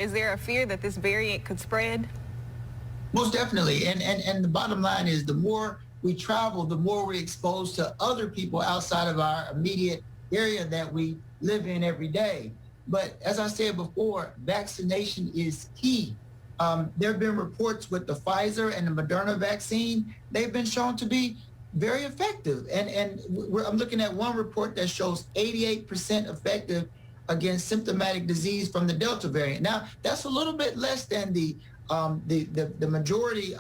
Is there a fear that this variant could spread? Most definitely. And the bottom line is the more we travel, the more we're exposed to other people outside of our immediate area that we live in every day. But as I said before, vaccination is key. There have been reports with the Pfizer and the Moderna vaccine. They've been shown to be very effective. I'm looking at one report that shows 88% effective against symptomatic disease from the Delta variant. Now, that's a little bit less than the majority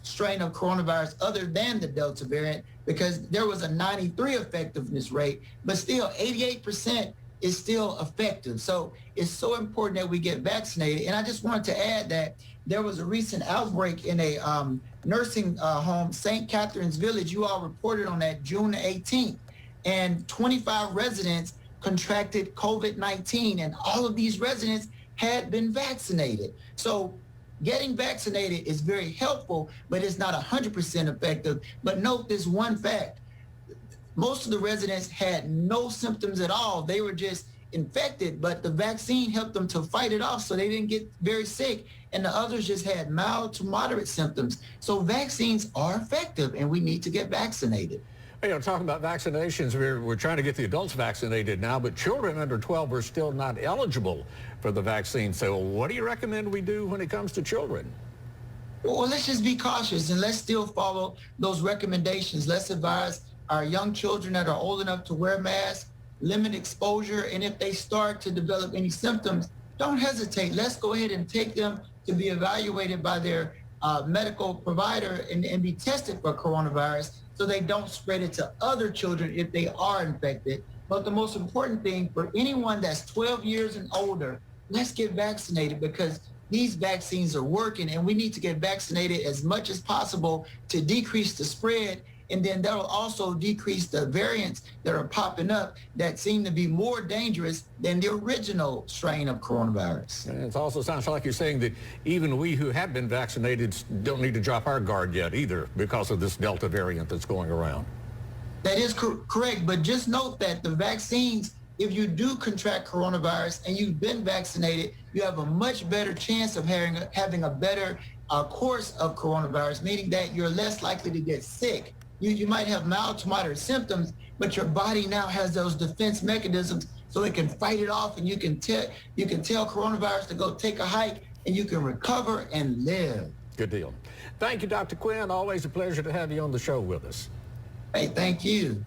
strain of coronavirus other than the Delta variant, because there was a 93 effectiveness rate, but still 88% is still effective. So it's so important that we get vaccinated. And I just wanted to add that there was a recent outbreak in a nursing home, St. Catherine's Village. You all reported on that June 18th, and 25 residents contracted COVID-19, and all of these residents had been vaccinated. So getting vaccinated is very helpful, but it's not 100% effective. But note this one fact: most of the residents had no symptoms at all. They were just infected, but the vaccine helped them to fight it off, so they didn't get very sick. And the others just had mild to moderate symptoms. So vaccines are effective, and we need to get vaccinated. You know, talking about vaccinations, we're trying to get the adults vaccinated now, but children under 12 are still not eligible for the vaccine. So what do you recommend we do when it comes to children? Well, let's just be cautious, and let's still follow those recommendations. Let's advise our young children that are old enough to wear masks, limit exposure, and if they start to develop any symptoms, don't hesitate. Let's go ahead and take them to be evaluated by their medical provider and be tested for coronavirus, so they don't spread it to other children if they are infected. But the most important thing for anyone that's 12 years and older, let's get vaccinated, because these vaccines are working, and we need to get vaccinated as much as possible to decrease the spread. And then that'll also decrease the variants that are popping up that seem to be more dangerous than the original strain of coronavirus. And it also sounds like you're saying that even we who have been vaccinated don't need to drop our guard yet either, because of this Delta variant that's going around. That is correct, but just note that the vaccines, if you do contract coronavirus and you've been vaccinated, you have a much better chance of having a better course of coronavirus, meaning that you're less likely to get sick. You might have mild to moderate symptoms, but your body now has those defense mechanisms so it can fight it off, and you can tell coronavirus to go take a hike, and you can recover and live. Good deal. Thank you, Dr. Quinn. Always a pleasure to have you on the show with us. Hey, thank you.